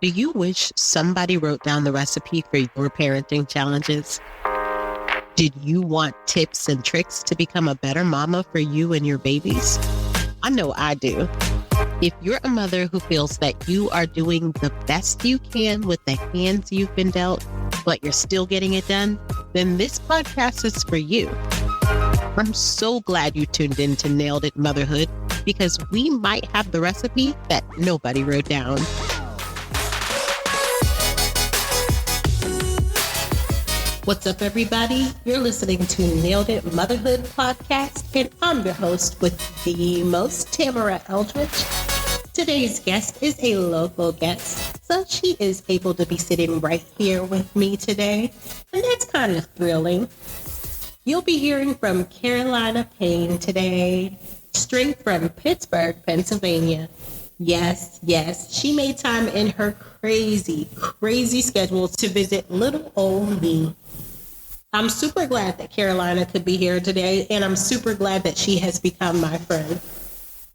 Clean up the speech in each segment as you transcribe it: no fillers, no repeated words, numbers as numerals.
Do you wish somebody wrote down the recipe for your parenting challenges? Did you want tips and tricks to become a better mama for you and your babies? I know I do. If you're a mother who feels that you are doing the best you can with the hands you've been dealt, but you're still getting it done, then this podcast is for you. I'm so glad you tuned in to Nailed It Motherhood, because we might have the recipe that nobody wrote down. What's up, everybody? You're listening to Nailed It Motherhood podcast, and I'm your host with the most, Tamara Eldridge. Today's guest is a local guest, so she is able to be sitting right here with me today, and that's kind of thrilling. You'll be hearing from Carolina Payne today, straight from Pittsburgh, Pennsylvania. Yes, she made time in her crazy schedule to visit little old me. I'm super glad that Carolina could be here today, and I'm super glad that she has become my friend.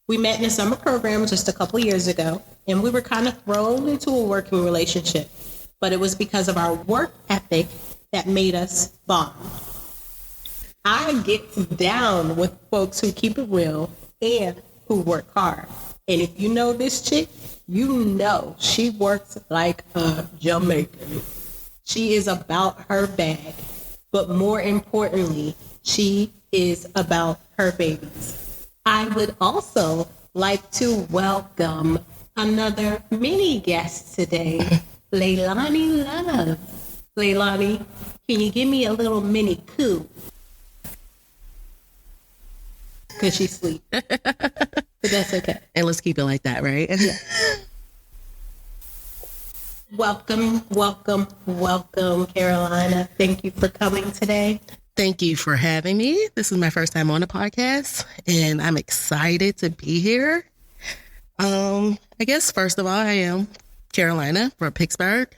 We met in a summer program just a couple years ago, and we were kind of thrown into a working relationship, but it was because of our work ethic that made us bond. I get down with folks who keep it real and who work hard. And if you know this chick, you know she works like a Jamaican. She is about her bag, but more importantly, she is about her babies. I would also like to welcome another mini guest today, Leilani Love. Leilani, can you give me a little mini coo? Because she's asleep. But that's okay. And let's keep it like that, right? Yeah. Welcome, Carolina. Thank you for coming today. Thank you for having me. This is my first time on the podcast, and I'm excited to be here. I guess, first of all, I am Carolina from Pittsburgh.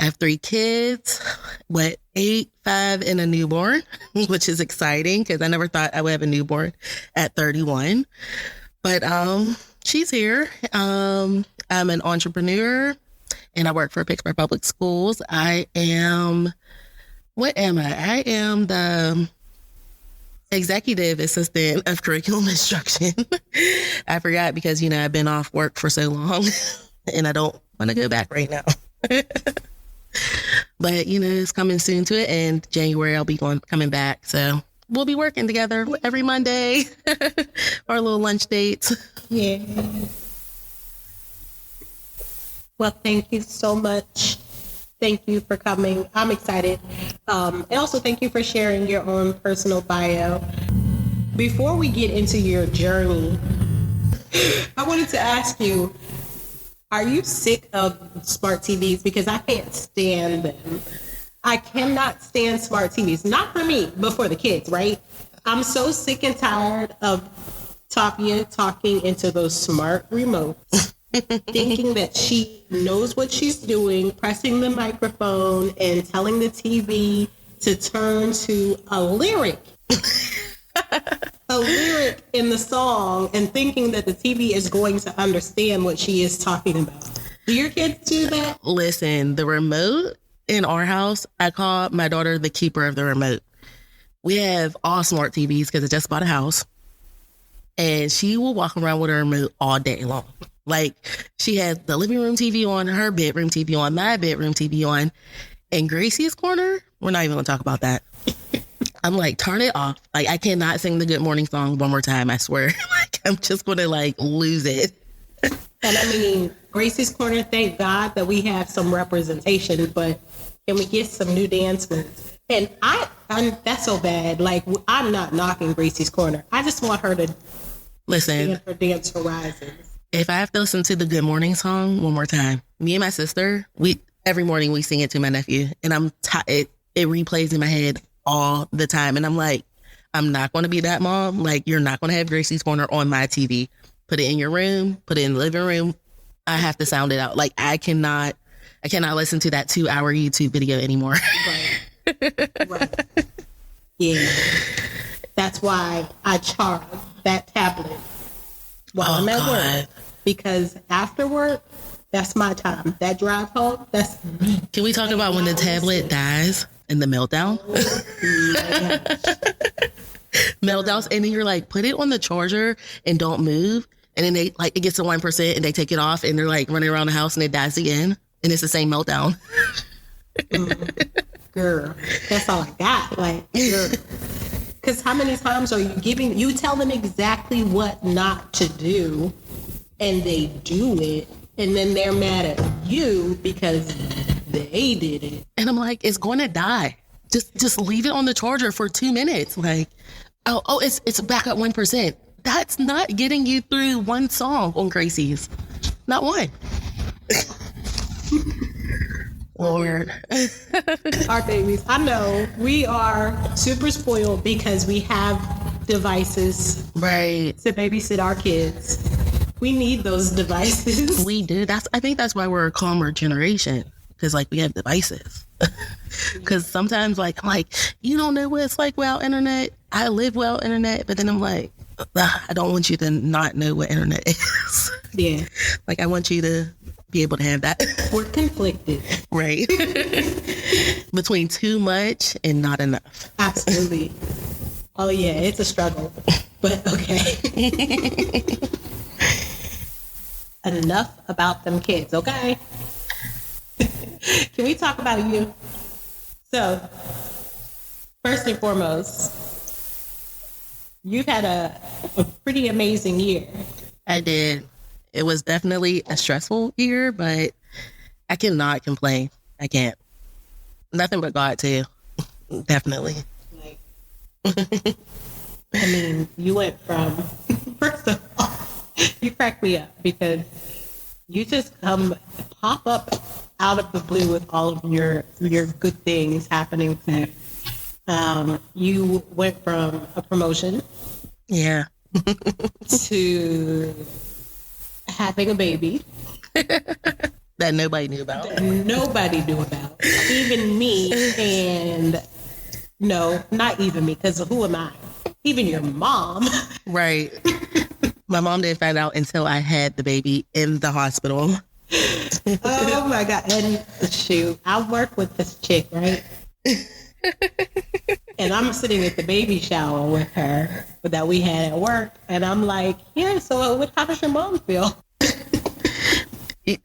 I have 3 kids, 8, 5, and a newborn, which is exciting because I never thought I would have a newborn at 31. But she's here. I'm an entrepreneur, and I work for Pittsburgh Public Schools. What am I? I am the executive assistant of curriculum instruction. I forgot because, I've been off work for so long and I don't want to go back right now. But, it's coming soon to it, and January I'll be coming back. So we'll be working together every Monday for our little lunch dates. Yeah. Well, thank you so much. Thank you for coming. I'm excited. And also thank you for sharing your own personal bio. Before we get into your journey, I wanted to ask you, are you sick of smart TVs? Because I can't stand them. I cannot stand smart TVs. Not for me, but for the kids, right? I'm so sick and tired of Tapia talking into those smart remotes. Thinking that she knows what she's doing, pressing the microphone and telling the TV to turn to a lyric in the song, and thinking that the TV is going to understand what she is talking about. Do your kids do that? Listen, the remote in our house, I call my daughter the keeper of the remote. We have all smart TVs because I just bought a house, and she will walk around with her remote all day long. Like, she has the living room TV on, her bedroom TV on, my bedroom TV on, and Gracie's corner, we're not even going to talk about that. I'm like, turn it off. Like, I cannot sing the Good Morning song one more time, I swear. Like, I'm just going to, lose it. And I mean, Gracie's corner, thank God that we have some representation, but can we get some new dance moves? And that's so bad. Like, I'm not knocking Gracie's corner. I just want her to listen. Her dance horizons. If I have to listen to the Good Morning song one more time, me and my sister, every morning we sing it to my nephew, and it replays in my head all the time. And I'm like, I'm not going to be that mom. Like, you're not going to have Gracie's Corner on my TV. Put it in your room, put it in the living room. I have to sound it out. Like, I cannot listen to that 2-hour YouTube video anymore. Right. Yeah. That's why I charge that tablet while I'm at work. Because after work, That's my time. That drive home, that's me. Can we talk about when the tablet dies in the meltdown? Meltdowns, and then you're like, put it on the charger and don't move. And then they like it gets to 1% and they take it off and they're like running around the house and it dies again. And it's the same meltdown. Girl, that's all I got. Like, girl. Because how many times are you tell them exactly what not to do and they do it and then they're mad at you because they did it. And I'm like, it's going to die. Just leave it on the charger for 2 minutes. Like, oh, it's back at 1%. That's not getting you through one song on Gracie's. Not one. Lord. Our babies. I know we are super spoiled because we have devices, right, to babysit our kids. We need those devices. We do. I think that's why we're a calmer generation, because like we have devices. Because sometimes like I'm like, you don't know what it's like without internet. I live without internet, but then I'm like, I don't want you to not know what internet is. Yeah. Like I want you to be able to have that. We're conflicted. Right. Between too much and not enough. Absolutely. Oh yeah, it's a struggle. But okay. Enough about them kids, okay? Can we talk about you? So, first and foremost, you've had a pretty amazing year. I did. It was definitely a stressful year, but I cannot complain. I can't. Nothing but God, too. Definitely. Like, I mean, you went from, first of all, you crack me up because you just pop up out of the blue with all of your good things happening to you went from a promotion, yeah, to having a baby that nobody knew about. Even me, and no, not even me, because who am I? Even your mom. Right. My mom didn't find out until I had the baby in the hospital. Oh my God. And shoot, I work with this chick, right? And I'm sitting at the baby shower with her that we had at work. And I'm like, yeah, so how does your mom feel?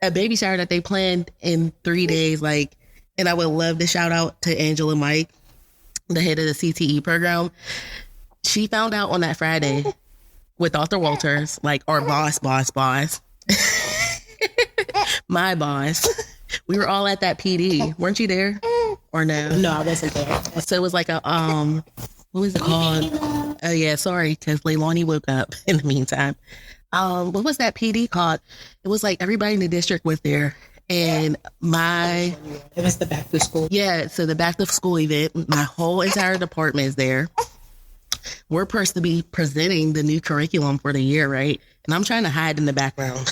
A baby shower that they planned in 3 days. Like, and I would love to shout out to Angela Mike, the head of the CTE program. She found out on that Friday with Dr. Walters, like our boss. My boss. We were all at that PD. Weren't you there? Or no? No, I wasn't there. So it was like a, what was it called? Oh yeah, sorry, because Leilani woke up in the meantime. What was that PD called? It was like everybody in the district was there. And it was the back to school. Yeah, so the back to school event, my whole entire department is there. We're supposed to be presenting the new curriculum for the year, right? And I'm trying to hide in the background.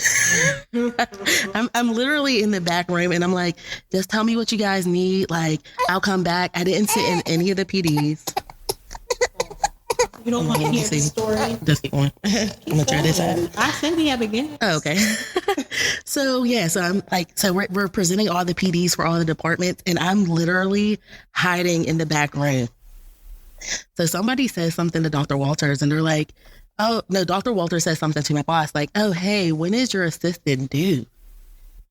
I'm literally in the back room and I'm like, just tell me what you guys need. Like, I'll come back. I didn't sit in any of the PDs. You don't want to hear the story? Just keep going. I'm going to try this out. I said we have again. Oh, okay. So I'm like, so we're presenting all the PDs for all the departments and I'm literally hiding in the back room. So somebody says something to Dr. Walters and they're like, oh, no, Dr. Walters says something to my boss, like, oh, hey, when is your assistant due?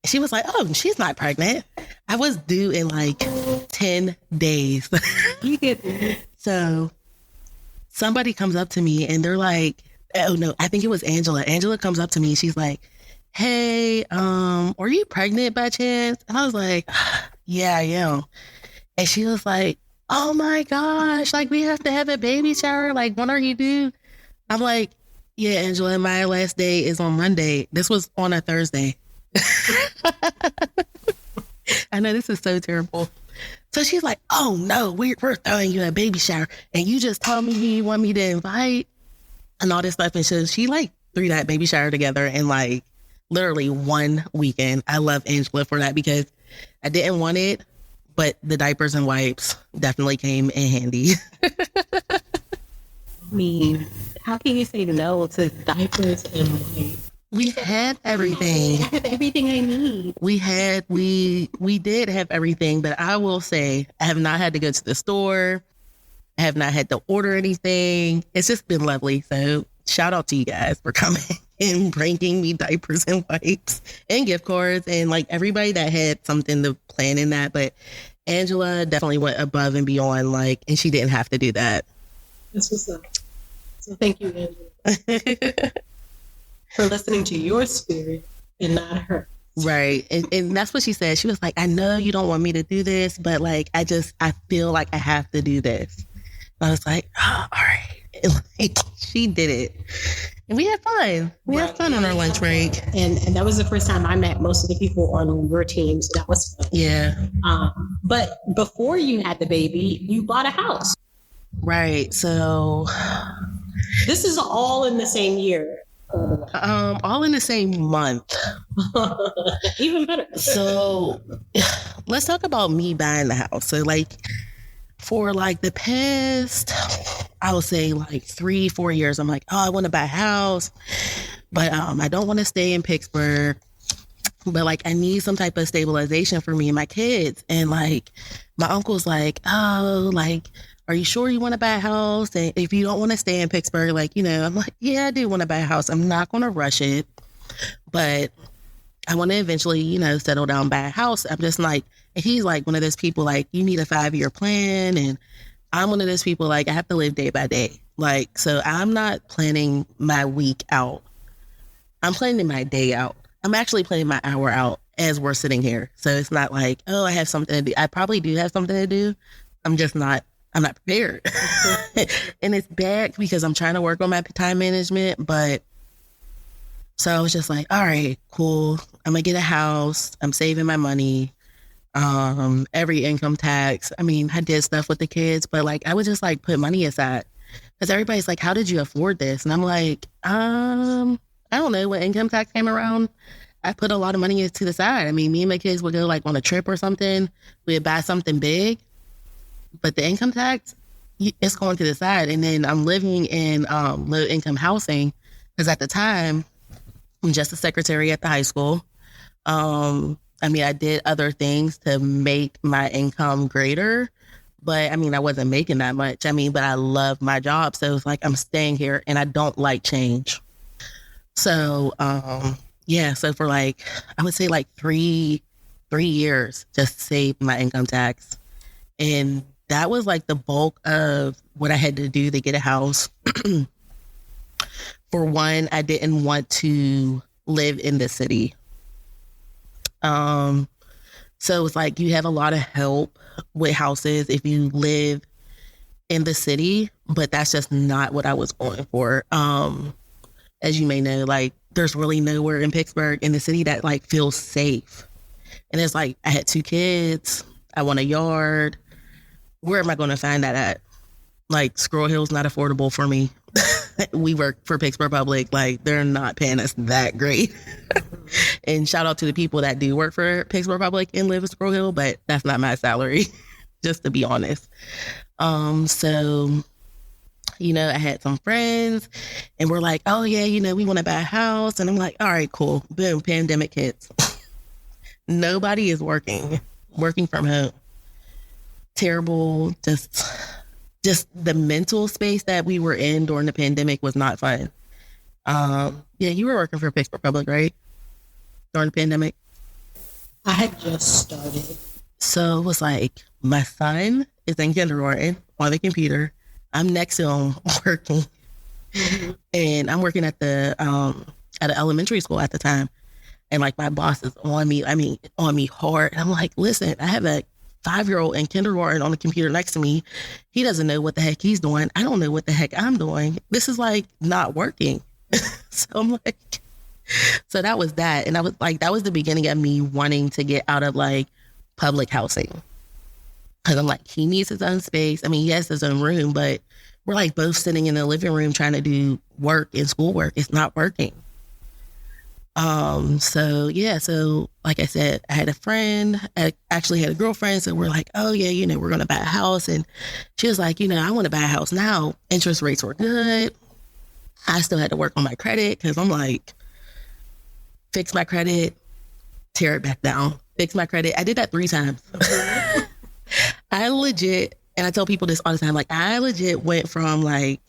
She was like, oh, she's not pregnant. I was due in like 10 days. You get it. So somebody comes up to me and they're like, oh no, I think it was Angela. Angela comes up to me. She's like, hey, are you pregnant by chance? And I was like, yeah, I am. And she was like, oh my gosh, like we have to have a baby shower. Like, when are you due? I'm like, yeah, Angela, my last day is on Monday. This was on a Thursday. I know this is so terrible. So she's like, oh no, we're throwing you a baby shower. And you just told me you want me to invite and all this stuff. And so she like threw that baby shower together in like literally one weekend. I love Angela for that because I didn't want it, but the diapers and wipes definitely came in handy. I mean, how can you say no to diapers and wipes? We had everything. I have everything I need. We did have everything, but I will say I have not had to go to the store. I have not had to order anything. It's just been lovely. So shout out to you guys for coming and bringing me diapers and wipes and gift cards and like everybody that had something to plan in that. But Angela definitely went above and beyond, like, and she didn't have to do that. This was so thank you, Angela, for listening to your spirit and not her. Right. And that's what she said. She was like, I know you don't want me to do this, but like, I feel like I have to do this. And I was like, oh, all right. And like, she did it. And we had fun. We had fun on our lunch break. And that was the first time I met most of the people on your team. So that was fun. Yeah. But before you had the baby, you bought a house. Right. So this is all in the same year. All in the same month. Even better. So let's talk about me buying the house. So like for like the past, I would say like 3-4 years, I'm like, oh, I want to buy a house, but I don't want to stay in Pittsburgh, but like I need some type of stabilization for me and my kids. And like my uncle's like, oh, like, are you sure you want to buy a house? And if you don't want to stay in Pittsburgh, like, you know, I'm like, yeah, I do want to buy a house. I'm not going to rush it, but I want to eventually, you know, settle down, buy a house. I'm just like, he's like one of those people, like, you need a 5-year plan. And I'm one of those people, like, I have to live day by day. Like, so I'm not planning my week out. I'm planning my day out. I'm actually planning my hour out as we're sitting here. So it's not like, oh, I have something to do. I probably do have something to do. I'm not prepared. And it's bad because I'm trying to work on my time management. But so I was just like, all right, cool. I'm going to get a house. I'm saving my money. Every income tax. I mean, I did stuff with the kids, but like, I would just like put money aside because everybody's like, how did you afford this? And I'm like, I don't know. When income tax came around, I put a lot of money to the side. I mean, me and my kids would go like on a trip or something. We'd buy something big, but the income tax, it's going to the side. And then I'm living in low income housing because at the time, I'm just a secretary at the high school. I mean, I did other things to make my income greater, but I mean, I wasn't making that much. I mean, but I love my job. So it's like, I'm staying here and I don't like change. So, yeah. So for like, I would say like three years, just saved my income tax. And that was like the bulk of what I had to do to get a house. For one, I didn't want to live in the city. So it's like you have a lot of help with houses if you live in the city, but that's just not what I was going for. As you may know, like there's really nowhere in Pittsburgh in the city that like feels safe. And it's like, I had 2 kids. I want a yard. Where am I going to find that at? Like Squirrel Hill's not affordable for me. We work for Pittsburgh Public. Like they're not paying us that great. And shout out to the people that do work for Pittsburgh Public and live in Squirrel Hill, but that's not my salary, just to be honest. So, you know, I had some friends and we're like, oh yeah, you know, we want to buy a house. And I'm like, all right, cool. Boom, pandemic hits. Nobody is working from home. Terrible. Just the mental space that we were in during the pandemic was not fun. Yeah, you were working for Pittsburgh Public, right? During the pandemic? I had just started. So it was like, my son is in kindergarten on the computer. I'm next to him working. Mm-hmm. And I'm working at the at an elementary school at the time. And like my boss is on me hard. And I'm like, listen, I have a 5-year-old in kindergarten on the computer next to me. He doesn't know what the heck he's doing. I don't know what the heck I'm doing. This is like not working. So I'm like, so that was that. And I was like, that was the beginning of me wanting to get out of like public housing. Cause I'm like, he needs his own space. I mean, yes, his own room, but we're like both sitting in the living room trying to do work and schoolwork. It's not working. So yeah, so like I said, I had a friend, I actually had a girlfriend. So we're like, oh yeah, you know, we're going to buy a house. And she was like, you know, I want to buy a house now. Interest rates were good. I still had to work on my credit. Cause I'm like, fix my credit, tear it back down, fix my credit. I did that 3 times. I legit, and I tell people this all the time, like I legit went from like,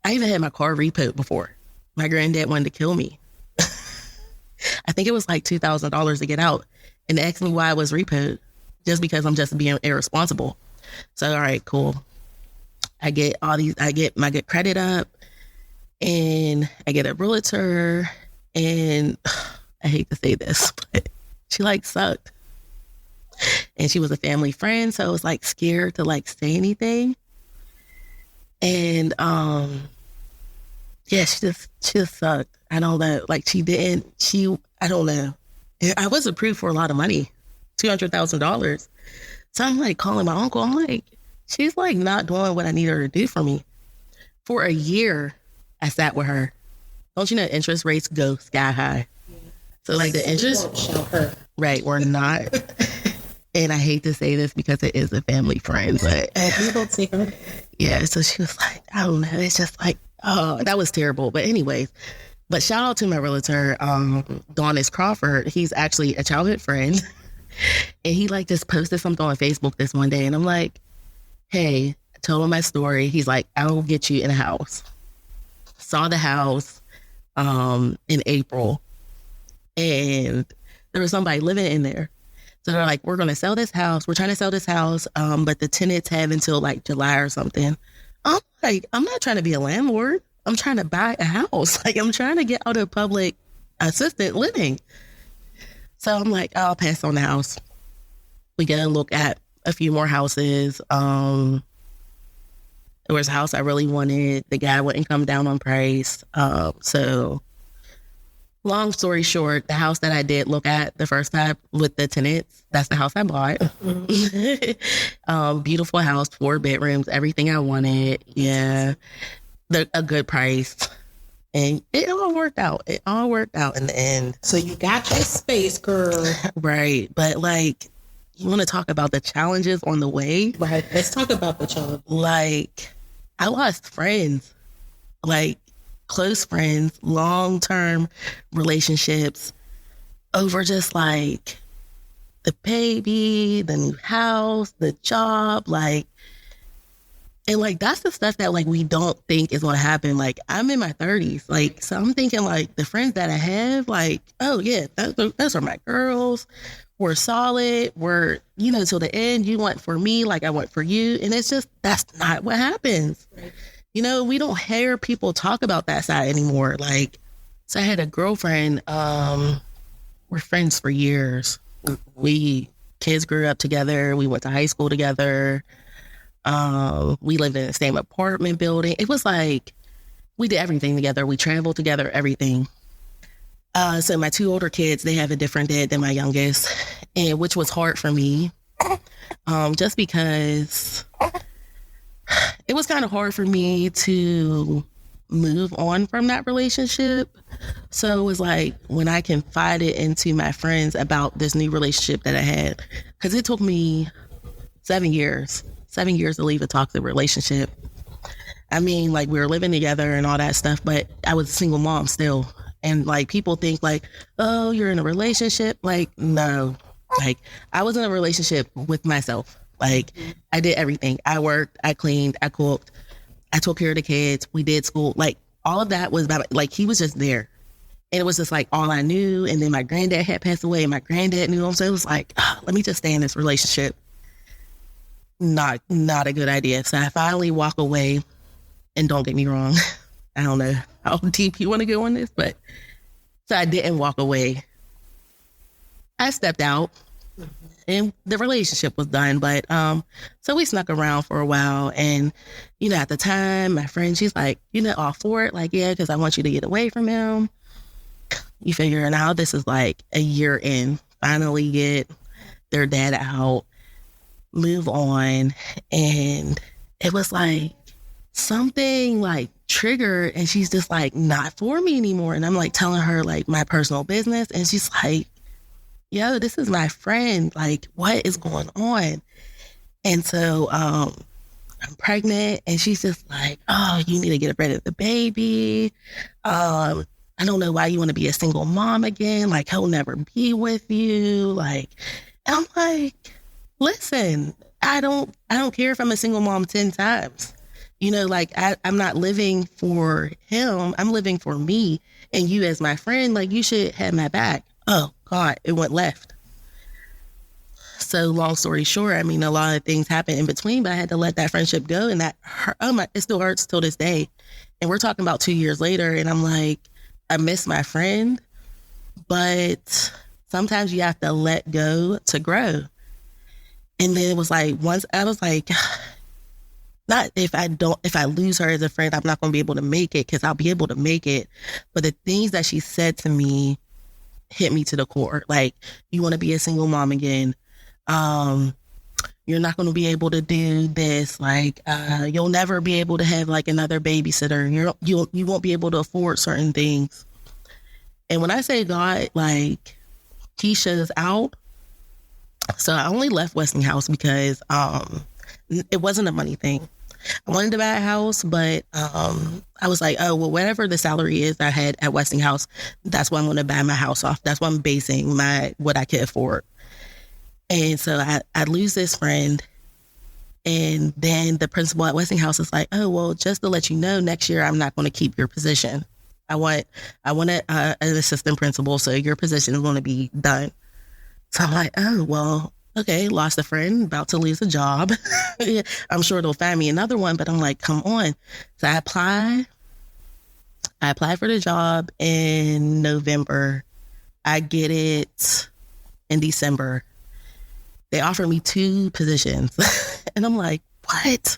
I even had my car repoed before. My granddad wanted to kill me. I think it was like $2,000 to get out. And they asked me why I was repoed, just because I'm just being irresponsible. So, all right, cool. I get my good credit up, and I get a realtor, and I hate to say this, but she like sucked. And she was a family friend, so I was like scared to like say anything. And yeah, she just sucked. I don't know. Like I don't know. I was approved for a lot of money, $200,000. So I'm like calling my uncle. I'm like, she's like not doing what I need her to do for me. For a year, I sat with her. Don't you know interest rates go sky high? So like the interest, right, we're not. And I hate to say this because it is a family friend, but we don't see her. Yeah, so she was like, I don't know. It's just like, oh, that was terrible. But anyways, but shout out to my realtor, Donis Crawford. He's actually a childhood friend. And he like just posted something on Facebook this one day. And I'm like, hey, I told him my story. He's like, I will get you in a house. Saw the house in April. And there was somebody living in there. So they're like, we're going to sell this house. We're trying to sell this house. But the tenants have until like July or something. I'm like, I'm not trying to be a landlord. I'm trying to buy a house. Like, I'm trying to get out of public assisted living. So I'm like, I'll pass on the house. We get to look at a few more houses. There was a house I really wanted. The guy wouldn't come down on price. So long story short, the house that I did look at the first time with the tenants, that's the house I bought. Beautiful house, 4 bedrooms, everything I wanted. Yeah. A good price. And it all worked out. It all worked out in the end. So you got your space, girl. Right. But like, you want to talk about the challenges on the way? Right. Let's talk about the challenge. Like, I lost friends. Like, close friends, long-term relationships over just like the baby, the new house, the job, like, and like that's the stuff that like we don't think is going to happen. Like I'm in my 30s, like so I'm thinking like the friends that I have, like, oh yeah, those are my girls. We're solid. We're, you know, till the end. You want for me like I want for you, and it's just that's not what happens. Right. You know, we don't hear people talk about that side anymore. Like, so I had a girlfriend, we're friends for years. Kids grew up together. We went to high school together. We lived in the same apartment building. It was like, we did everything together. We traveled together, everything. So my 2 older kids, they have a different dad than my youngest, and which was hard for me, just because it was kind of hard for me to move on from that relationship. So it was like when I confided into my friends about this new relationship that I had, because it took me 7 years to leave a toxic relationship. I mean, like we were living together and all that stuff, but I was a single mom still. And like people think like, oh, you're in a relationship. Like, no, like I was in a relationship with myself. Like I did everything. I worked, I cleaned, I cooked, I took care of the kids. We did school. Like all of that was about, like, he was just there. And it was just like all I knew. And then my granddad had passed away and my granddad knew him. So it was like, let me just stay in this relationship. Not a good idea. So I finally walk away, and don't get me wrong. I don't know how deep you want to go on this, but so I didn't walk away. I stepped out and the relationship was done. But so we snuck around for a while. And, you know, at the time, my friend, she's like, you know, all for it. Like, yeah, because I want you to get away from him. You figure now this is like a year in, finally get their dad out, move on. And it was like something like triggered, and she's just like not for me anymore. And I'm like telling her like my personal business, and she's like, yo, this is my friend. Like, what is going on? And so I'm pregnant, and she's just like, oh, you need to get rid of the baby. I don't know why you want to be a single mom again. Like, he'll never be with you. Like, and I'm like, listen, I don't care if I'm a single mom 10 times. You know, like I'm not living for him. I'm living for me. And you as my friend, like, you should have my back. Oh God, it went left. So long story short, I mean, a lot of things happened in between, but I had to let that friendship go. And that hurt, it still hurts till this day. And we're talking about 2 years later. And I'm like, I miss my friend, but sometimes you have to let go to grow. And then it was like, once I was like, not if I lose her as a friend, I'm not going to be able to make it, because I'll be able to make it. But the things that she said to me hit me to the core. Like, you want to be a single mom again. You're not going to be able to do this. Like, you'll never be able to have like another babysitter. You won't be able to afford certain things. And when I say God, like, he shows out. So I only left Westinghouse because it wasn't a money thing. I wanted to buy a house, but I was like, oh, well, whatever the salary is I had at Westinghouse, that's what I'm going to buy my house off. That's what I'm basing what I could afford. And so I lose this friend. And then the principal at Westinghouse is like, oh, well, just to let you know, next year I'm not going to keep your position. I want an assistant principal, so your position is going to be done. So I'm like, oh, well, okay, lost a friend, about to lose a job. I'm sure they'll find me another one, but I'm like, come on. So I applied for the job in November. I get it in December. They offered me 2 positions. And I'm like, what?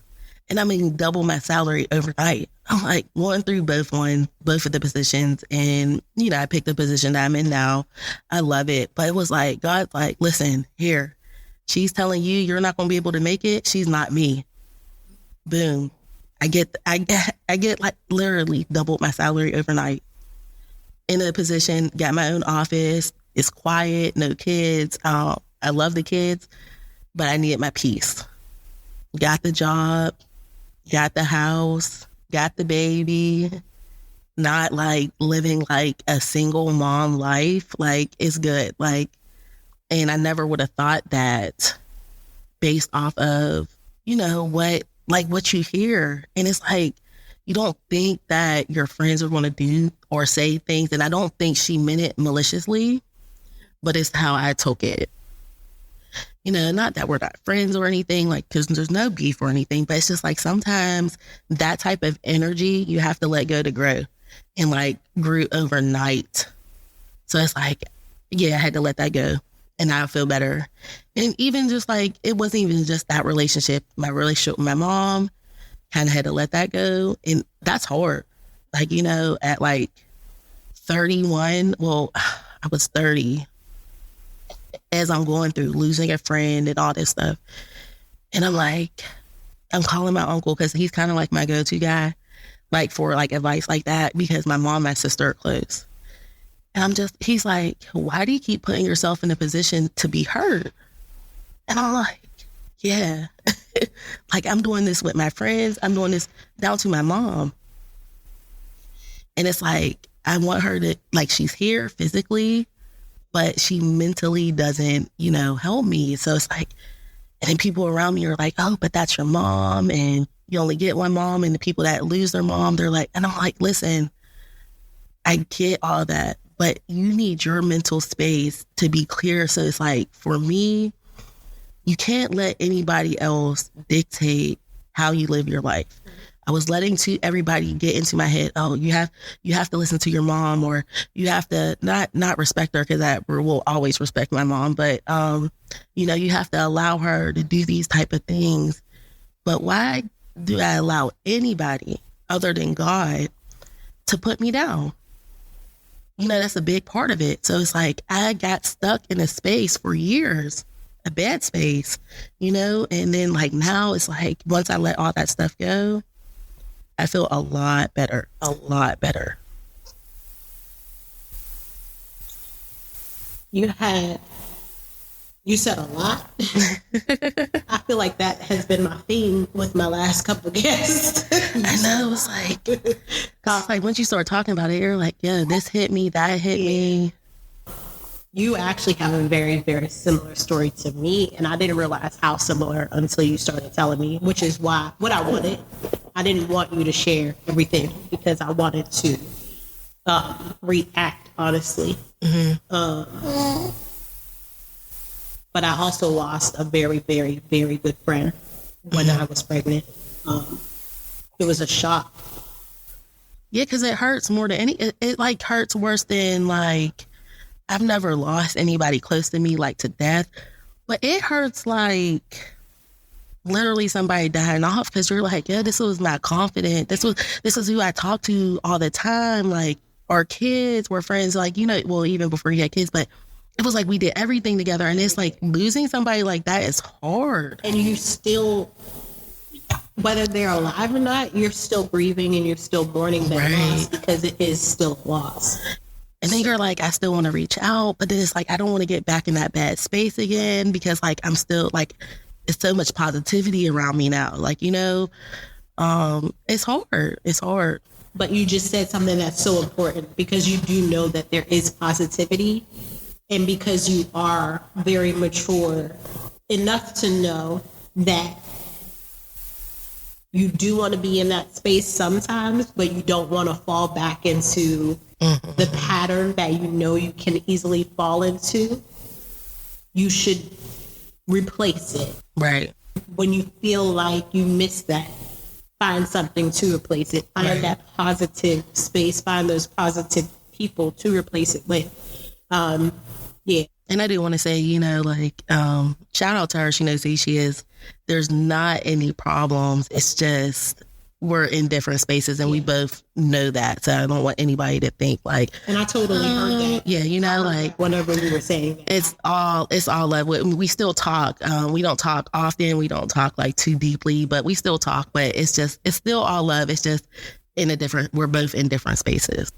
And I mean, double my salary overnight. I'm like, going through both of the positions. And, you know, I picked the position that I'm in now. I love it. But it was like, God's like, listen, here, she's telling you you're not going to be able to make it. She's not me. Boom. I get like literally doubled my salary overnight. In a position, got my own office. It's quiet, no kids. I love the kids, but I needed my peace. Got the job, got the house, got the baby, not like living like a single mom life. Like, it's good. Like, and I never would have thought that based off of, you know, what you hear. And it's like, you don't think that your friends are going to do or say things. And I don't think she meant it maliciously, but it's how I took it. You know, not that we're not friends or anything, like, because there's no beef or anything, but it's just like sometimes that type of energy you have to let go to grow, and like grew overnight. So it's like, yeah, I had to let that go, and I feel better. And even just like, it wasn't even just that relationship, my relationship with my mom, kind of had to let that go. And that's hard. Like, you know, at like 31, well, I was 30 as I'm going through losing a friend and all this stuff. And I'm like, I'm calling my uncle because he's kind of like my go-to guy, like for like advice like that, because my mom and my sister are close. And he's like, why do you keep putting yourself in a position to be hurt? And I'm like, yeah, like I'm doing this with my friends. I'm doing this down to my mom. And it's like, I want her to, like, she's here physically, but she mentally doesn't, you know, help me. So it's like, and then people around me are like, oh, but that's your mom, and you only get one mom. And the people that lose their mom, they're like, and I'm like, listen, I get all that, but you need your mental space to be clear. So it's like, for me, you can't let anybody else dictate how you live your life. I was letting everybody get into my head. Oh, you have to listen to your mom, or you have to not respect her, because I will always respect my mom. But you know, you have to allow her to do these type of things. But why do I allow anybody other than God to put me down? You know, that's a big part of it. So it's like, I got stuck in a space for years, a bad space, you know, and then like now it's like, once I let all that stuff go, I feel a lot better, a lot better. You had You said a lot. I feel like that has been my theme with my last couple of guests. I know, it's like once you start talking about it, you're like, yeah, this hit me, that hit me. You actually have a very, very similar story to me, and I didn't realize how similar until you started telling me, which is why what I wanted. I didn't want you to share everything because I wanted to react honestly. Mm-hmm. But I also lost a very, very, very good friend when I was pregnant. It was a shock. Yeah, because it hurts more than it like hurts worse than like, I've never lost anybody close to me like to death, but it hurts like literally somebody dying off because you're like, yeah, this was my confidant. This is who I talk to all the time. Like our kids were friends, like, you know, well, even before you had kids, but it was like we did everything together, and it's like losing somebody like that is hard. And you still, whether they're alive or not, you're still grieving and you're still mourning that loss because it is still loss. And then you're like, I still want to reach out, but then it's like, I don't want to get back in that bad space again because like I'm still like, it's so much positivity around me now. Like, you know, it's hard. It's hard. But you just said something that's so important because you do know that there is positivity. And because you are very mature enough to know that you do want to be in that space sometimes, but you don't want to fall back into the pattern that you know you can easily fall into, you should replace it. Right. When you feel like you miss that, find something to replace it. Find that positive space. Find those positive people to replace it with. Yeah. And I do want to say, you know, like, shout out to her. She knows who she is. There's not any problems. It's just we're in different spaces and we both know that. So I don't want anybody to think like. And I totally heard that. Yeah, you know, like whenever you were saying that. It's all love. We still talk. We don't talk often. We don't talk like too deeply, but we still talk. But it's still all love. It's just we're both in different spaces.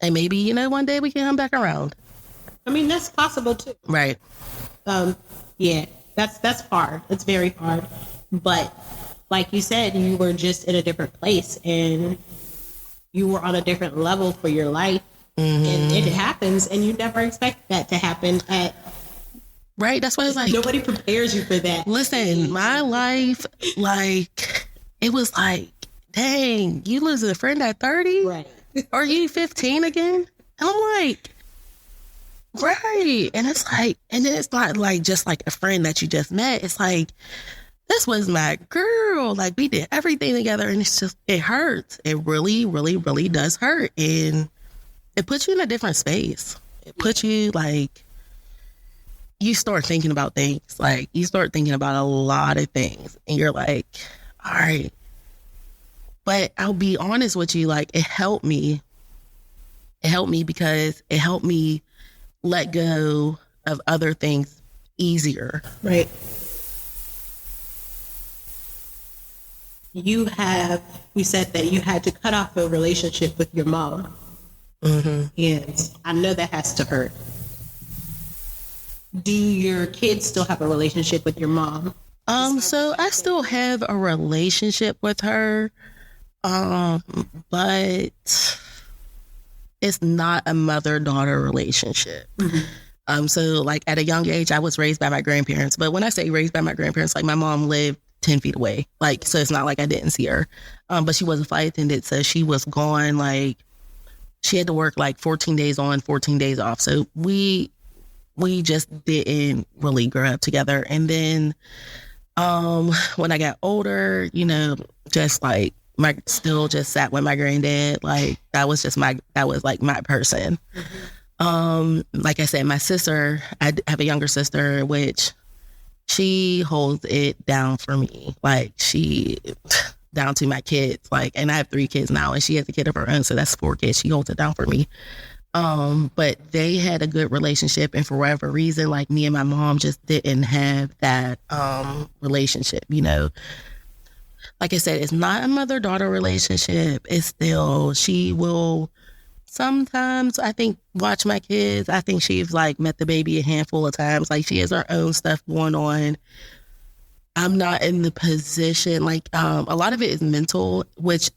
And maybe, you know, one day we can come back around. I mean, that's possible too. Right. Yeah, that's hard. It's very hard. But like you said, you were just in a different place and you were on a different level for your life. Mm-hmm. And it happens and you never expect that to happen Right. That's why it's like nobody prepares you for that. Listen, my life, like, it was like, dang, you lose a friend at 30? Right. Are you 15 again? And I'm like, right. And it's like, and then it's not like just like a friend that you just met. It's like, this was my girl. Like, we did everything together and it's just, it hurts. It really, really, really does hurt. And it puts you in a different space. It puts you like, you start thinking about things. Like, you start thinking about a lot of things and you're like, all right. But I'll be honest with you, like, it helped me. It helped me because it helped me let go of other things easier. Right. You said that you had to cut off a relationship with your mom. Mm-hmm. And I know that has to hurt. Do your kids still have a relationship with your mom? So I still have a relationship with her. But it's not a mother-daughter relationship. Mm-hmm. So like at a young age, I was raised by my grandparents. But when I say raised by my grandparents, like my mom lived 10 feet away. Like, so it's not like I didn't see her. But she was a flight attendant. So she was gone, like, she had to work like 14 days on, 14 days off. So we just didn't really grow up together. And then when I got older, you know, just like, still just sat with my granddad. Like, that was like my person. Mm-hmm. Like I said, my sister, I have a younger sister, which she holds it down for me. Like, she down to my kids. Like, and I have 3 kids now and she has a kid of her own. So that's 4 kids. She holds it down for me. But they had a good relationship, and for whatever reason, like, me and my mom just didn't have that, relationship, you know. Like I said, it's not a mother-daughter relationship. It's still, she will sometimes I think watch my kids. I think she's like met the baby a handful of times. Like she has her own stuff going on. I'm not in the position, like a lot of it is mental, which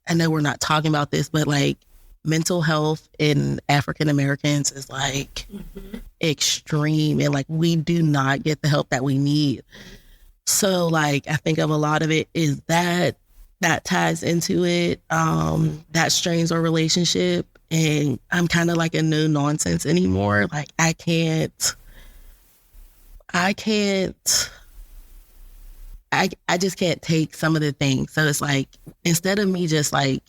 I know we're not talking about this, but like mental health in African Americans is like extreme, and like we do not get the help that we need. So like I think of a lot of it is that ties into it, that strains our relationship, and I'm kind of like a no nonsense anymore. Like I just can't take some of the things. So it's like, instead of me just like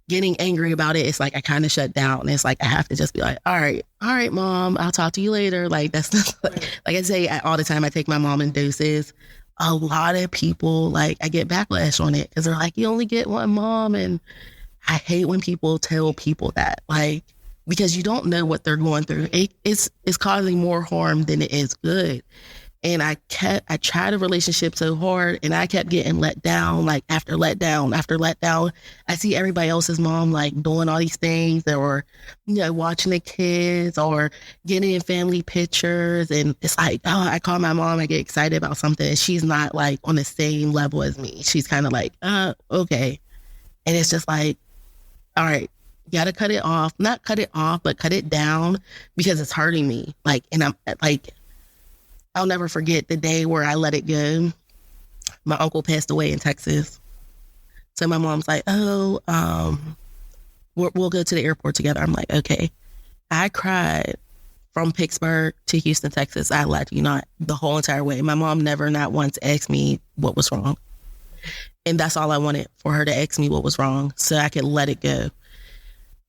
getting angry about it, it's like I kind of shut down. And it's like I have to just be like, all right, mom, I'll talk to you later. Like that's not, like I say all the time, I take my mom in doses. A lot of people, like I get backlash on it because they're like, you only get one mom. And I hate when people tell people that, like, because you don't know what they're going through. It's causing more harm than it is good. And I tried a relationship so hard, and I kept getting let down, like after letdown after letdown. I see everybody else's mom like doing all these things, or, you know, watching the kids or getting in family pictures. And it's like, oh, I call my mom, I get excited about something, and she's not like on the same level as me. She's kind of like, okay. And it's just like, all right, you got to cut it off. Not cut it off, but cut it down, because it's hurting me. Like, and I'm like, I'll never forget the day where I let it go. My uncle passed away in Texas. So my mom's like, we'll go to the airport together. I'm like, okay. I cried from Pittsburgh to Houston, Texas. I let you know the whole entire way. My mom never not once asked me what was wrong. And that's all I wanted, for her to ask me what was wrong so I could let it go.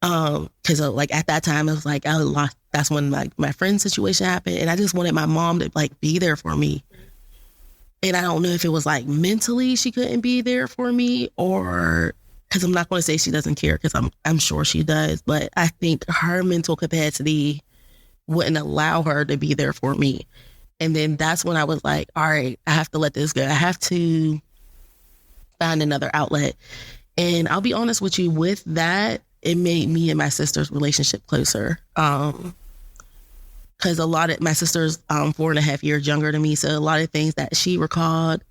Because like at that time, it was like that's when like my friend's situation happened, and I just wanted my mom to like be there for me. And I don't know if it was like mentally she couldn't be there for me, or because I'm not going to say she doesn't care, because I'm sure she does, but I think her mental capacity wouldn't allow her to be there for me. And then that's when I was like, all right, I have to let this go. I have to find another outlet. And I'll be honest with you, with that, it made me and my sister's relationship closer. Because my sister's 4.5 years younger than me. So a lot of things that she recalled,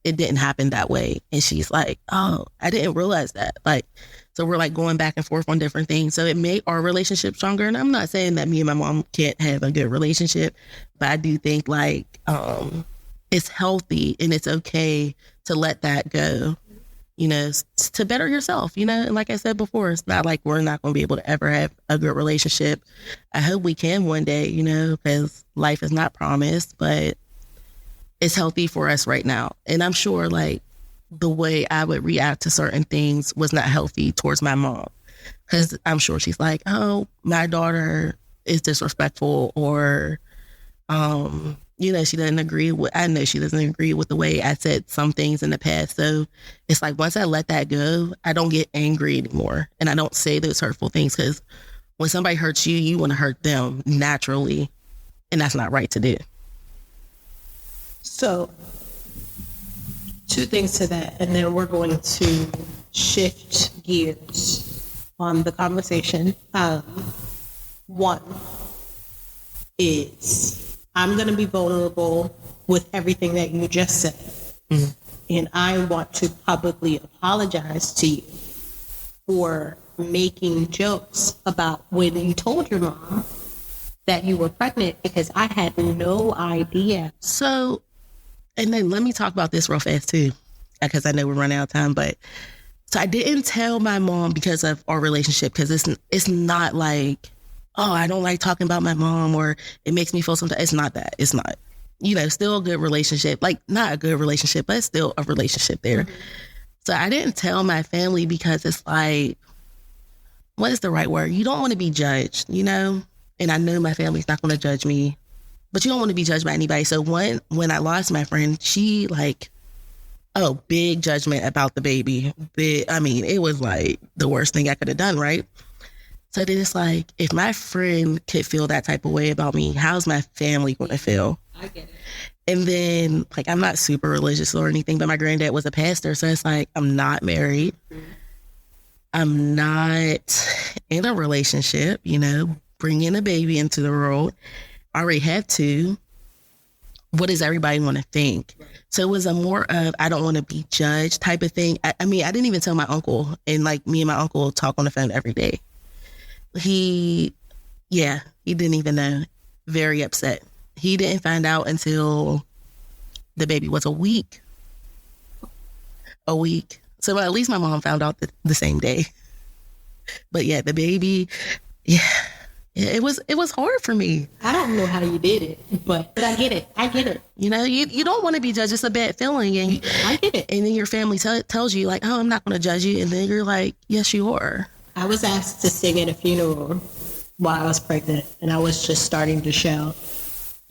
it didn't happen that way. And she's like, oh, I didn't realize that. Like, so we're like going back and forth on different things. So it made our relationship stronger. And I'm not saying that me and my mom can't have a good relationship, but I do think like it's healthy and it's okay to let that go. You know, to better yourself, you know, and like I said before, it's not like we're not going to be able to ever have a good relationship. I hope we can one day, you know, because life is not promised, but it's healthy for us right now. And I'm sure like the way I would react to certain things was not healthy towards my mom, because I'm sure she's like, oh, my daughter is disrespectful, or, you know, she doesn't agree with, I know she doesn't agree with the way I said some things in the past. So it's like, once I let that go, I don't get angry anymore. And I don't say those hurtful things, because when somebody hurts you, you want to hurt them naturally. And that's not right to do. So 2 things to that. And then we're going to shift gears on the conversation. One is, I'm going to be vulnerable with everything that you just said. Mm-hmm. And I want to publicly apologize to you for making jokes about when you told your mom that you were pregnant, because I had no idea. So, and then let me talk about this real fast too, because I know we're running out of time, but so I didn't tell my mom because of our relationship, because it's not like, oh, I don't like talking about my mom, or it makes me feel something. It's not that. It's not. You know, still a good relationship. Like, not a good relationship, but it's still a relationship there. Mm-hmm. So I didn't tell my family because it's like, what is the right word? You don't want to be judged, you know? And I know my family's not going to judge me, but you don't want to be judged by anybody. So when I lost my friend, she like, oh, big judgment about the baby. I mean, it was like the worst thing I could have done, right? So then it's like, if my friend could feel that type of way about me, how's my family going to feel? I get it. And then, like, I'm not super religious or anything, but my granddad was a pastor. So it's like, I'm not married. Mm-hmm. I'm not in a relationship, bringing a baby into the world. I already had two. What does everybody want to think? So it was a more of, I don't want to be judged type of thing. I didn't even tell my uncle, and like me and my uncle talk on the phone every day. He didn't even know. Very upset. He didn't find out until the baby was a week. So at least my mom found out the same day. But yeah, the baby, it was hard for me. I don't know how you did it, but I get it. You don't want to be judged. It's a bad feeling. And I get it. And then your family tells you like, oh, I'm not going to judge you. And then you're like, yes, you are. I was asked to sing at a funeral while I was pregnant, and I was just starting to show.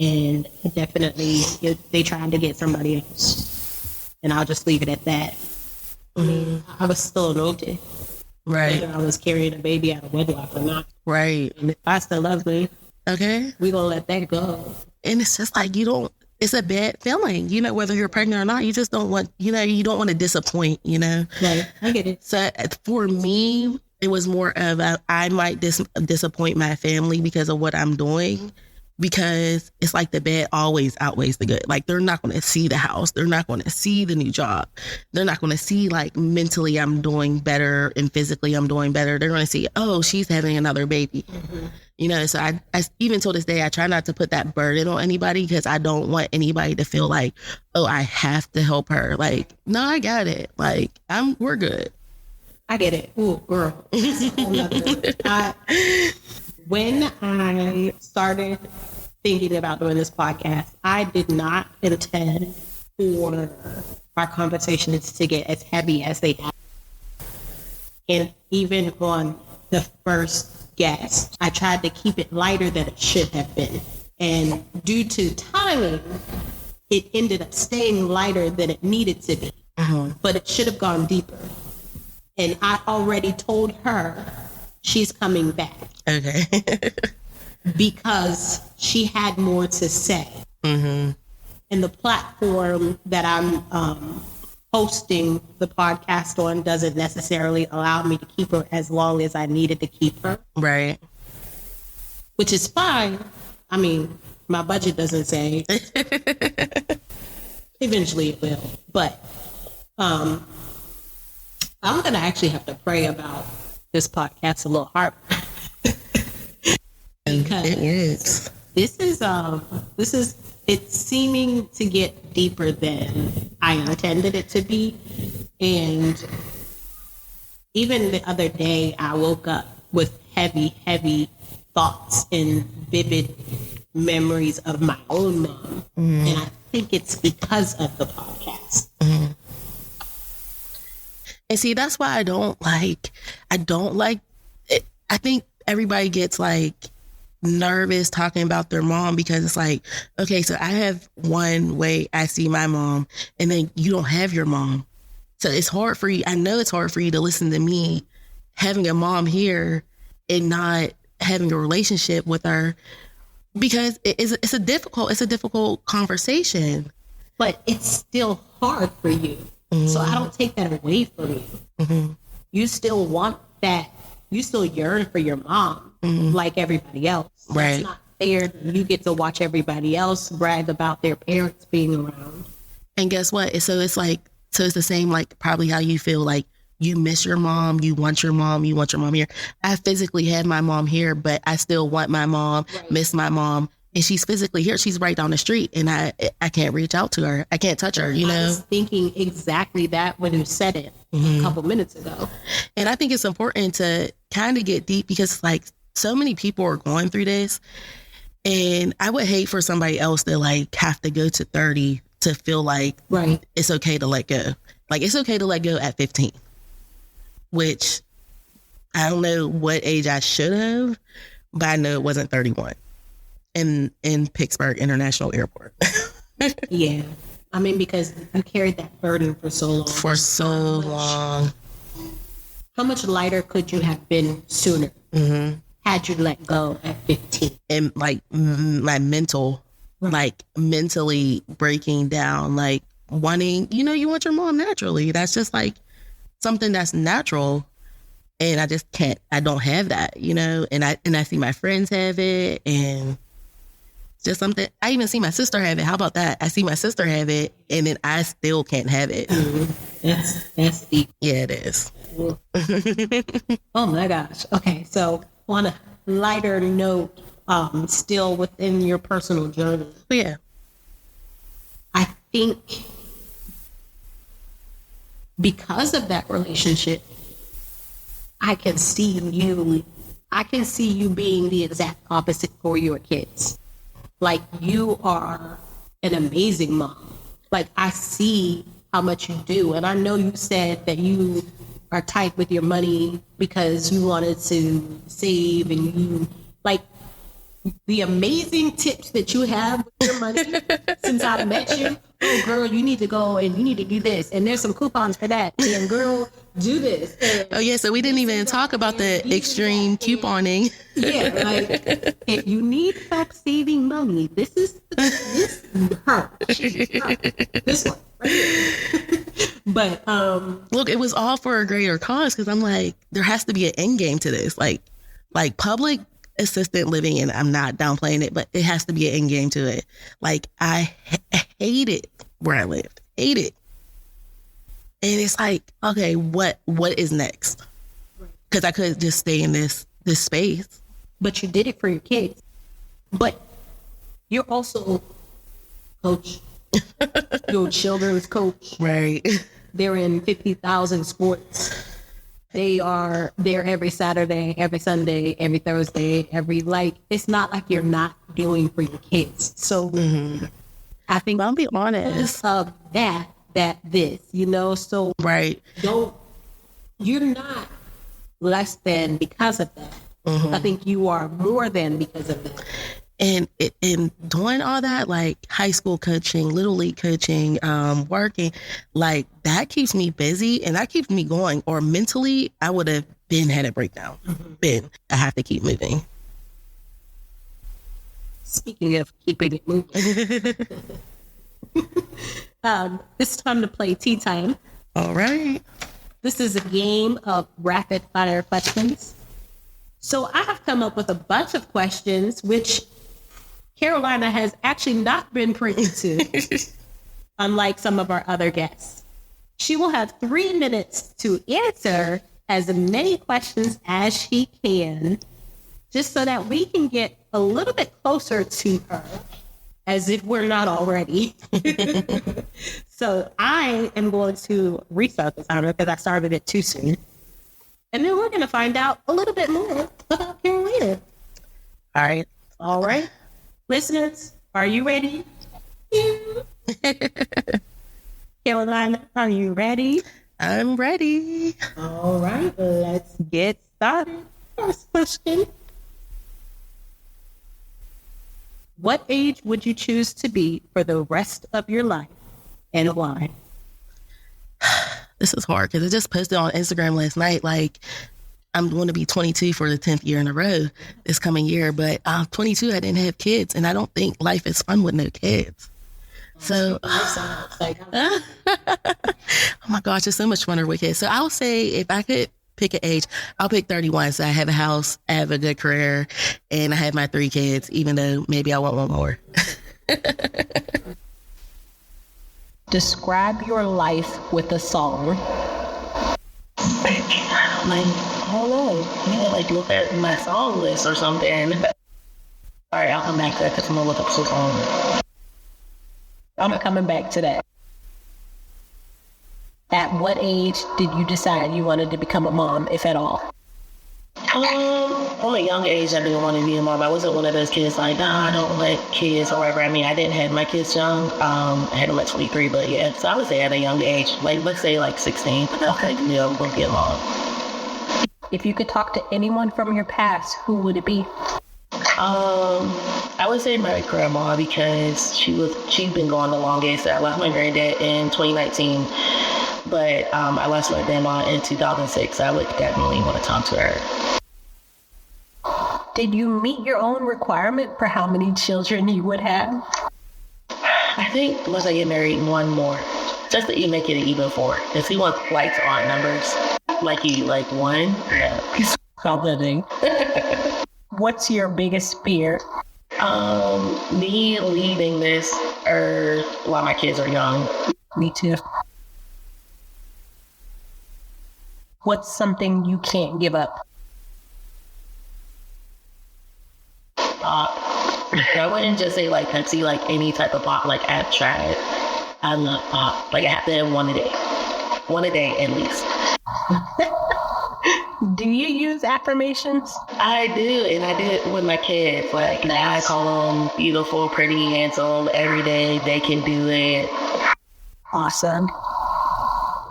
And definitely, they tried to get somebody else. And I'll just leave it at that. I mean, I was still anointed. Right. Whether I was carrying a baby out of wedlock or not. Right. And if I still love me, okay, we're going to let that go. And it's just like, it's a bad feeling, whether you're pregnant or not. You just don't want, you don't want to disappoint, Right. I get it. So for me, it was more of I might disappoint my family because of what I'm doing, because it's like the bad always outweighs the good. Like, they're not going to see the house. They're not going to see the new job. They're not going to see like mentally I'm doing better and physically I'm doing better. They're going to see, oh, she's having another baby. Mm-hmm. So I even till this day, I try not to put that burden on anybody, because I don't want anybody to feel like, oh, I have to help her. Like, no, I got it. Like, we're good. I get it. Ooh, girl. When I started thinking about doing this podcast, I did not intend for our conversations to get as heavy as they have. And even on the first guest, I tried to keep it lighter than it should have been. And due to timing, it ended up staying lighter than it needed to be. Uh-huh. But it should have gone deeper. And I already told her she's coming back. Okay. Because she had more to say. Mm-hmm. And the platform that I'm hosting the podcast on doesn't necessarily allow me to keep her as long as I needed to keep her. Right. Which is fine. I mean, my budget doesn't say. Eventually it will. But I'm going to actually have to pray about this podcast a little harder. Because it is. This is it's seeming to get deeper than I intended it to be. And even the other day, I woke up with heavy thoughts and vivid memories of my own mom. Mm-hmm. And I think it's because of the podcast. Mm-hmm. And see, that's why I don't like it. I think everybody gets like nervous talking about their mom, because it's like, okay, so I have one way I see my mom, and then you don't have your mom. So it's hard for you. I know it's hard for you to listen to me having a mom here and not having a relationship with her, because it's a difficult conversation. But it's still hard for you. Mm-hmm. So I don't take that away from you. Mm-hmm. You still want that. You still yearn for your mom, mm-hmm. like everybody else. Right. It's not fair. You get to watch everybody else brag about their parents being around. And guess what? So it's the same, like probably how you feel like you miss your mom, you want your mom here. I physically have my mom here, but I still want my mom, right. Miss my mom. And she's physically here. She's right down the street, and I can't reach out to her. I can't touch her, I was thinking exactly that when you said it a couple minutes ago. And I think it's important to kind of get deep, because like so many people are going through this, and I would hate for somebody else to like have to go to 30 to feel like right. It's okay to let go. Like, it's okay to let go at 15, which I don't know what age I should have, but I know it wasn't 31. In Pittsburgh International Airport. Yeah. I mean, because you carried that burden for so long. For so long. How much lighter could you have been sooner? Mm-hmm. Had you let go at 15? And like my mentally breaking down, like wanting, you want your mom naturally. That's just like something that's natural. And I just can't, I don't have that, you know, and I see my friends have it, and just something. I even see my sister have it. How about that? I see my sister have it, and then I still can't have it. That's deep. Yeah, it is. Oh my gosh. Okay, so on a lighter note, still within your personal journey. Yeah. I think because of that relationship, I can see you being the exact opposite for your kids. Like, you are an amazing mom. Like, I see how much you do. And I know you said that you are tight with your money because you wanted to save, and you, like, the amazing tips that you have with your money since I met you. Oh, girl, you need to go and you need to do this. And there's some coupons for that. And girl, do this. And oh, yeah. So we didn't even talk about the extreme couponing. Yeah, like, if you need help saving money, this her. This one. Right here. But look, it was all for a greater cause, because I'm like, there has to be an end game to this. Like public assistant living, and I'm not downplaying it, but it has to be an end game to it. Like, I hate it where I lived. Hate it. And it's like, okay, what is next? Because I could just stay in this space. But you did it for your kids. But you're also coach. Your children's coach. Right. They're in 50,000 sports. They are there every Saturday, every Sunday, every Thursday, it's not like you're not doing for your kids. So I think I'll be honest. Of this, you know, so right. You're not less than because of that. I think you are more than because of that. And doing all that, like high school coaching, little league coaching, working, like that keeps me busy and that keeps me going. Or mentally, I would have had a breakdown. I have to keep moving. Speaking of keeping it moving, it's time to play Tea Time. All right. This is a game of rapid fire questions. So I have come up with a bunch of questions, which Carolina has actually not been privy to, unlike some of our other guests. She will have 3 minutes to answer as many questions as she can, just so that we can get a little bit closer to her, as if we're not already. So I am going to restart the timer because I started it too soon. And then we're going to find out a little bit more about Carolina. All right. Listeners, are you ready? Carolina, are you ready? I'm ready. All right, let's get started. First question. What age would you choose to be for the rest of your life, and why? This is hard because I just posted on Instagram last night, like, I'm going to be 22 for the 10th year in a row this coming year, but I'm 22, I didn't have kids, and I don't think life is fun with no kids. So, oh my gosh, it's so much funner with kids. So I'll say, if I could pick an age, I'll pick 31. So I have a house, I have a good career, and I have my 3 kids, even though maybe I want one more. Describe your life with a song. I don't know. Like look at my song list or something. All right, I'll come back to that because I'm going to look up some songs. I'm coming back to that. At what age did you decide you wanted to become a mom, if at all? From a young age, I didn't want to be a mom. I wasn't one of those kids like, I don't like kids or whatever. I mean, I didn't have my kids young. I had them at 23, but yeah. So I would say at a young age, like let's say like 16. Okay, yeah, I'm going to be a mom. If you could talk to anyone from your past, who would it be? I would say my grandma, because she's been gone the longest. I lost my granddad in 2019, but I lost my grandma in 2006. I would definitely want to talk to her. Did you meet your own requirement for how many children you would have? I think once I get married, one more, just to make it an even 4. Because he wants like odd numbers. Like you, like one? Yeah. Something. What's your biggest fear? Me leaving this earth while my kids are young. Me too. What's something you can't give up? I wouldn't just say like Pepsi, like any type of pop. Like I've tried. I love pop. Like I have to have one a day. One a day at least. Do you use affirmations? I do, and I do it with my kids. Like now I call them beautiful, pretty, handsome. Every day they can do it. Awesome.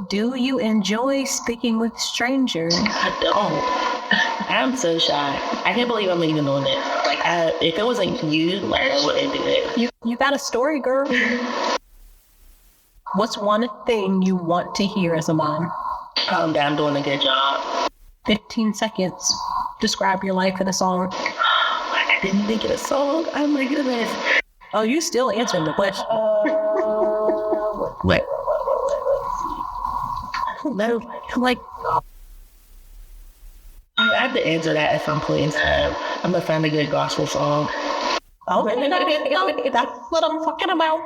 Do you enjoy speaking with strangers? I don't. I'm so shy. I can't believe I'm even doing this. Like if it wasn't you, like I wouldn't do it. You got a story, girl. What's one thing you want to hear as a mom? That I'm doing a good job. 15 seconds. Describe your life in a song. I didn't think of a song. Oh my goodness. Oh, you still answering the question. What? No, like I have to answer that at some point in time. I'm gonna find a good gospel song. Okay, that's what I'm talking about.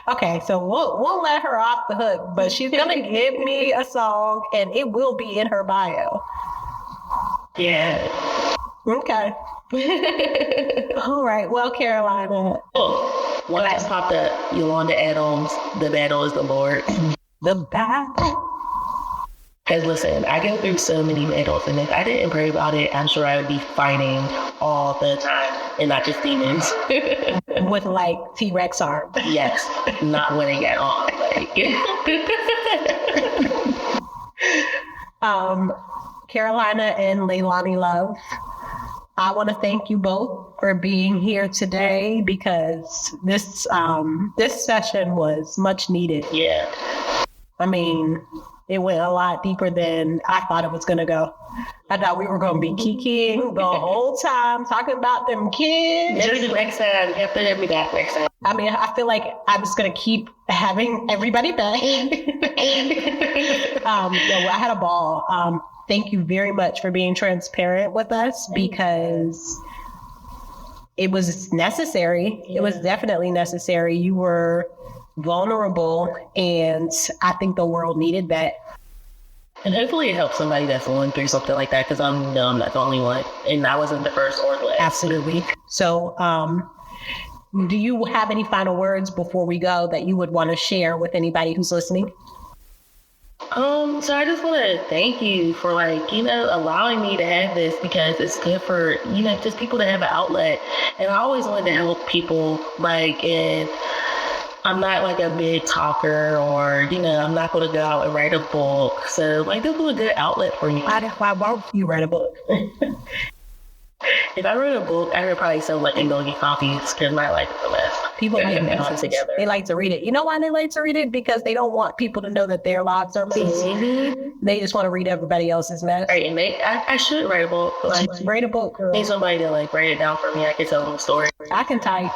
Okay, so we'll let her off the hook, but she's gonna give me a song, and it will be in her bio. Yeah. Okay. All right. Well, Carolina. Oh, one that popped up. Yolanda Adams. The battle is the Lord. The battle. Because listen, I go through so many battles, and if I didn't pray about it, I'm sure I would be fighting all the time, and not just demons. With like T-Rex arms. Yes, not winning at all. Carolina and Leilani Love, I want to thank you both for being here today, because this session was much needed. Yeah. I mean, it went a lot deeper than I thought it was going to go. I thought we were going to be kikiing the whole time, talking about them kids. Maybe the next time. You have to have me back next time. I mean, I feel like I'm just going to keep having everybody back. I had a ball. Thank you very much for being transparent with us, because it was necessary. Yeah. It was definitely necessary. You were vulnerable, and I think the world needed that. And hopefully it helps somebody that's going through something like that, because I'm not the only one, and I wasn't the first or the last. Absolutely. So do you have any final words before we go that you would want to share with anybody who's listening? So I just want to thank you for allowing me to have this, because it's good for, just people to have an outlet. And I always wanted to help people, and I'm not like a big talker, or, I'm not going to go out and write a book. So this was a good outlet for me. Why won't you write a book? If I wrote a book, I would probably sell 1 million copies, because my life is a mess. People like it together. They like to read it. You know why they like to read it? Because they don't want people to know that their lives are messy. Mm-hmm. They just want to read everybody else's mess. Right, and I should write a book. Write a book, girl. Need somebody to write it down for me. I can tell them a story. I can type.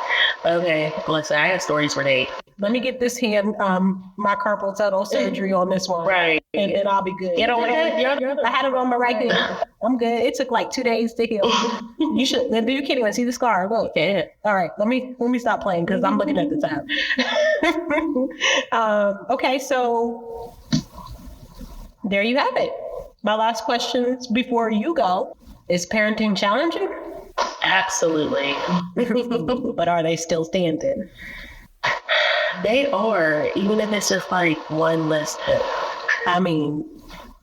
Okay, listen, I have stories for days. Let me get this hand, my carpal tunnel surgery on this one. Right. And I'll be good. Get on it. I had it on my right hand. I'm good. It took 2 days to heal. You can't even see the scar. Look. Yeah. All right. Let me stop playing, because I'm looking at the time. Okay. So there you have it. My last questions before you go: is parenting challenging? Absolutely. But are they still standing? They are, even if it's just one less tip. I mean,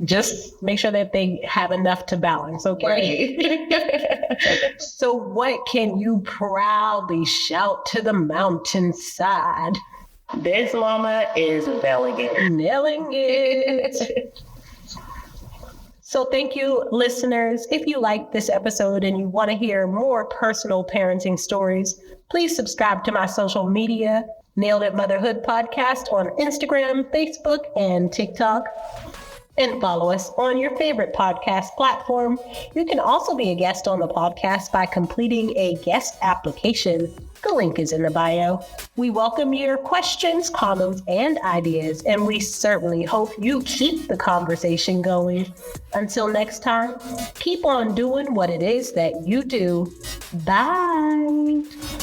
just make sure that they have enough to balance, okay? Right. So what can you proudly shout to the mountainside? This mama is nailing it. Nailing it. So thank you, listeners. If you like this episode and you want to hear more personal parenting stories, please subscribe to my social media, Nailed It Motherhood Podcast, on Instagram, Facebook, and TikTok. and follow us on your favorite podcast platform. You can also be a guest on the podcast by completing a guest application. The link is in the bio. We welcome your questions, comments, and ideas, and we certainly hope you keep the conversation going. Until next time, keep on doing what it is that you do. Bye.